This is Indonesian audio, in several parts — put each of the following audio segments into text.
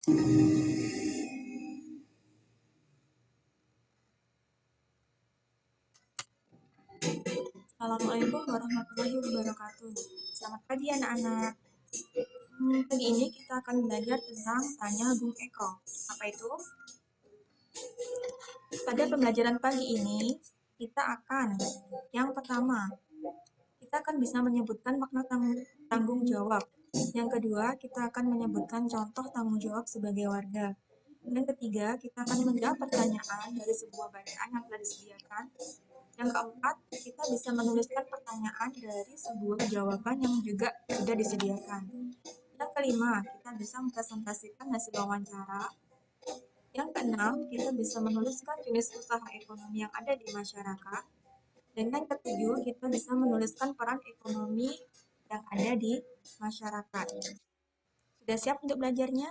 Assalamualaikum warahmatullahi wabarakatuh. Selamat pagi anak-anak. Pagi ini kita akan belajar tentang tanya Bung Eko. Apa itu? Pada pembelajaran pagi ini, kita akan yang pertama, kita akan bisa menyebutkan makna tanggung jawab. Yang kedua, kita akan menyebutkan contoh tanggung jawab sebagai warga. Yang ketiga, kita akan menjawab pertanyaan dari sebuah bacaan yang telah disediakan. Yang keempat, kita bisa menuliskan pertanyaan dari sebuah jawaban yang juga sudah disediakan. Yang kelima, kita bisa mempresentasikan hasil wawancara. Yang keenam, kita bisa menuliskan jenis usaha ekonomi yang ada di masyarakat. Dan yang ketujuh, kita bisa menuliskan peran ekonomi yang ada di masyarakat. Sudah siap untuk belajarnya?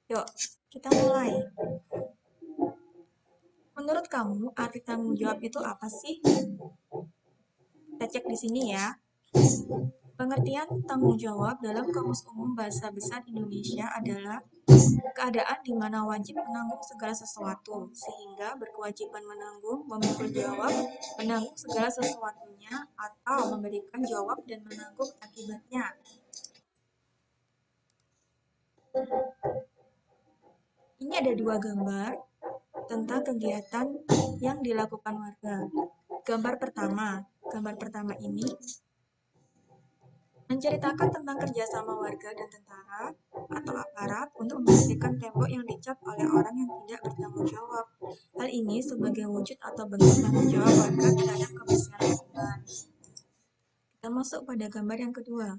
Yuk, kita mulai. Menurut kamu, arti tanggung jawab itu apa sih? Kita cek di sini ya. Pengertian tanggung jawab dalam Kamus Umum Bahasa Besar Indonesia adalah keadaan di mana wajib menanggung segala sesuatu, sehingga berkewajiban menanggung, memikul jawab, menanggung segala sesuatunya, atau memberikan jawab dan menanggung akibatnya. Ini ada dua gambar tentang kegiatan yang dilakukan warga. Gambar pertama ini menceritakan tentang kerjasama warga dan tentara atau aparat untuk membersihkan tembok yang dicap oleh orang yang tidak bertanggung jawab. Hal ini sebagai wujud atau bentuk tanggung jawab warga terhadap kebersihan lingkungan. Kita masuk pada gambar yang kedua.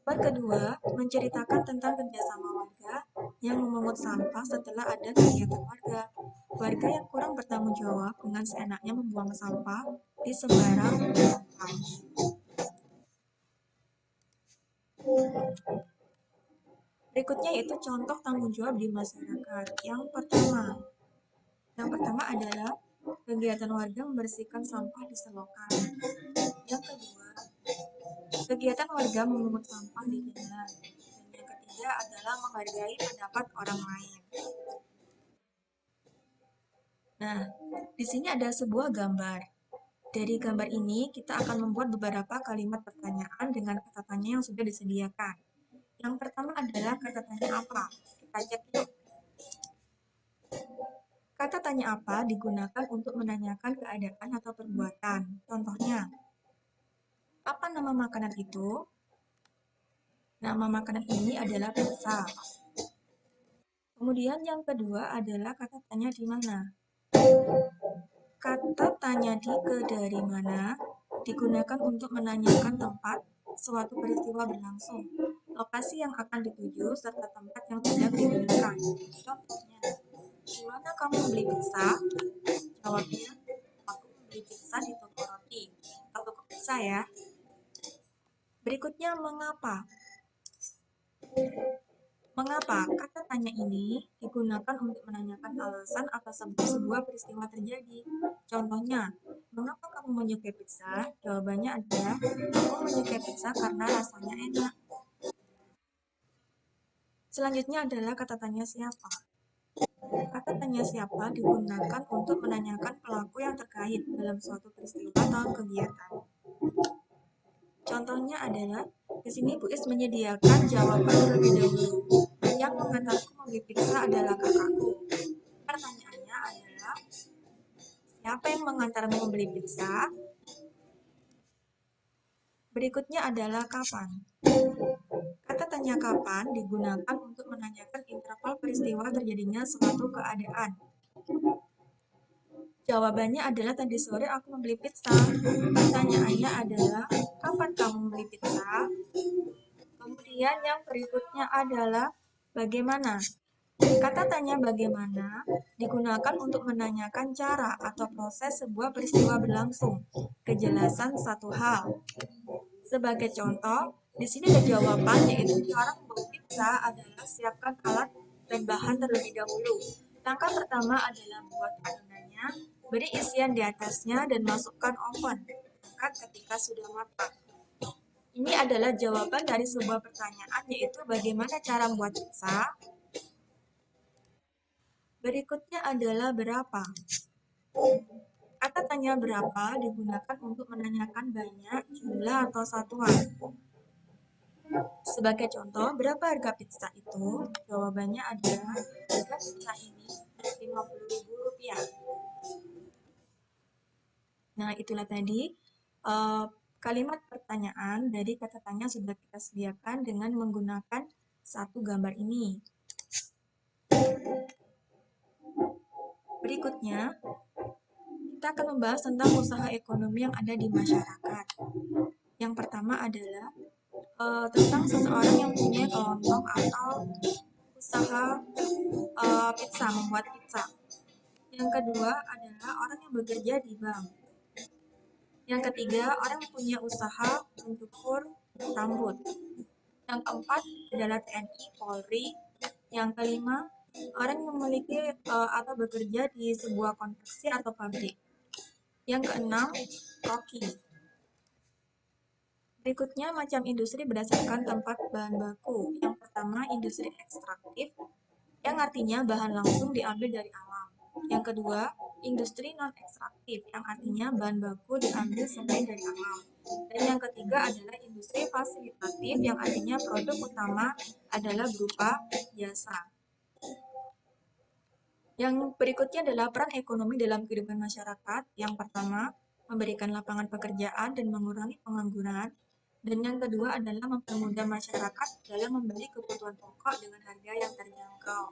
Gambar kedua menceritakan tentang kerjasama warga yang memungut sampah setelah ada kegiatan warga. Warga yang kurang bertanggung jawab dengan seenaknya membuang sampah di sembarang tempat. Berikutnya yaitu contoh tanggung jawab di masyarakat. Yang pertama adalah kegiatan warga membersihkan sampah di selokan. Yang kedua, kegiatan warga memungut sampah di jalan. Dan yang ketiga adalah menghargai pendapat orang lain. Nah, di sini ada sebuah gambar. Dari gambar ini, kita akan membuat beberapa kalimat pertanyaan dengan kata tanya yang sudah disediakan. Yang pertama adalah kata tanya apa? Kita cek yuk. Kata tanya apa digunakan untuk menanyakan keadaan atau perbuatan. Contohnya, apa nama makanan itu? Nama makanan ini adalah pizza. Kemudian yang kedua adalah kata tanya di mana. Kata tanya dari mana digunakan untuk menanyakan tempat suatu peristiwa berlangsung, lokasi yang akan dituju, serta tempat yang tidak digunakan. Contohnya, di mana kamu beli pizza? Jawabnya, aku membeli pizza di toko roti atau toko pizza ya. Berikutnya, mengapa? Mengapa? Kata tanya ini digunakan untuk menanyakan alasan atas sebuah peristiwa terjadi. Contohnya, mengapa kamu menyukai pizza? Jawabannya adalah, aku menyukai pizza karena rasanya enak. Selanjutnya adalah kata tanya siapa. Kata tanya siapa digunakan untuk menanyakan pelaku yang terkait dalam suatu peristiwa atau kegiatan. Contohnya adalah, di sini Bu Is menyediakan jawaban terlebih dahulu. Yang mengantarku membeli pizza adalah kakakku. Pertanyaannya adalah, siapa yang mengantarmu membeli pizza? Berikutnya adalah kapan. Kata tanya kapan digunakan untuk menanyakan interval peristiwa terjadinya suatu keadaan. Jawabannya adalah tadi sore aku membeli pizza. Pertanyaannya adalah, kapan kamu membeli pizza? Kemudian yang berikutnya adalah bagaimana. Kata tanya bagaimana digunakan untuk menanyakan cara atau proses sebuah peristiwa berlangsung, kejelasan satu hal. Sebagai contoh, di sini ada jawaban yaitu cara membuat pizza adalah siapkan alat dan bahan terlebih dahulu. Langkah pertama adalah buat adonannya, beri isian di atasnya dan masukkan oven. Angkat ketika sudah matang. Ini adalah jawaban dari sebuah pertanyaan yaitu bagaimana cara membuat pizza. Berikutnya adalah berapa. Kata tanya berapa digunakan untuk menanyakan banyak, jumlah, atau satuan. Sebagai contoh, berapa harga pizza itu? Jawabannya adalah harga pizza ini Rp50.000. Nah, itulah tadi kalimat pertanyaan dari kata tanya sudah kita sediakan dengan menggunakan satu gambar ini. Berikutnya, kita akan membahas tentang usaha ekonomi yang ada di masyarakat. Yang pertama adalah tentang seseorang yang punya kelontong atau usaha pizza, membuat pizza. Yang kedua adalah orang yang bekerja di bank. Yang ketiga, orang yang punya usaha mencukur rambut. Yang keempat adalah TNI, Polri. Yang kelima, orang yang memiliki atau bekerja di sebuah konveksi atau pabrik. Yang keenam, koki. Berikutnya, macam industri berdasarkan tempat bahan baku. Yang pertama, industri ekstraktif, yang artinya bahan langsung diambil dari alam. Yang kedua, industri non-ekstraktif, yang artinya bahan baku diambil selain dari alam. Dan yang ketiga adalah industri fasilitatif, yang artinya produk utama adalah berupa jasa. Yang berikutnya adalah peran ekonomi dalam kehidupan masyarakat. Yang pertama, memberikan lapangan pekerjaan dan mengurangi pengangguran. Dan yang kedua adalah mempermudah masyarakat dalam membeli kebutuhan pokok dengan harga yang terjangkau.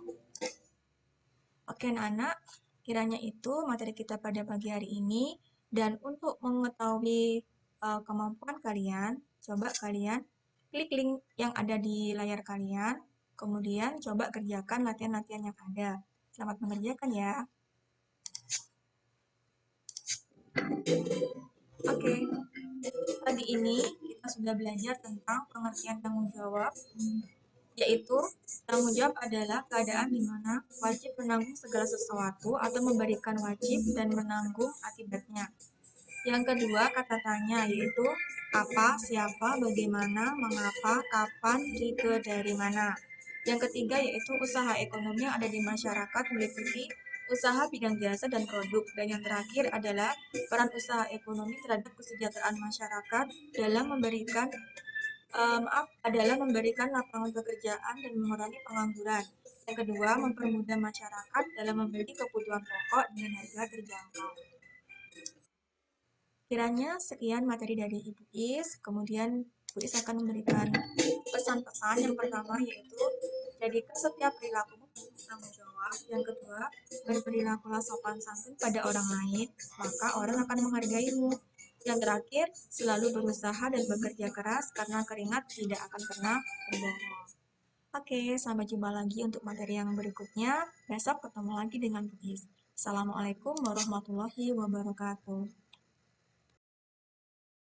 Oke, anak-anak, kiranya itu materi kita pada pagi hari ini. Dan untuk mengetahui kemampuan kalian, coba kalian klik link yang ada di layar kalian, kemudian coba kerjakan latihan-latihan yang ada. Selamat mengerjakan ya. Oke, pagi ini kita sudah belajar tentang pengertian tanggung jawab, yaitu tanggung jawab adalah keadaan di mana wajib menanggung segala sesuatu atau memberikan wajib dan menanggung akibatnya. Yang kedua, kata tanya, yaitu apa, siapa, bagaimana, mengapa, kapan, jika, dari mana. Yang ketiga, yaitu usaha ekonomi yang ada di masyarakat meliputi usaha bidang jasa dan produk. Dan yang terakhir adalah peran usaha ekonomi terhadap kesejahteraan masyarakat dalam memberikan lapangan pekerjaan dan mengurangi pengangguran. Yang kedua, mempermudah masyarakat dalam membeli kebutuhan pokok dengan harga terjangkau. Kiranya sekian materi dari Ibu Is, kemudian Ibu Is akan memberikan pesan-pesan. Yang pertama yaitu, jadikan setiap perilakumu penuh tanggung jawab. Yang kedua, berperilakulah sopan santun pada orang lain, maka orang akan menghargaimu. Yang terakhir, selalu berusaha dan bekerja keras karena keringat tidak akan pernah berbohong. Oke, sampai jumpa lagi untuk materi yang berikutnya. Besok ketemu lagi dengan Bu Is. Assalamualaikum warahmatullahi wabarakatuh.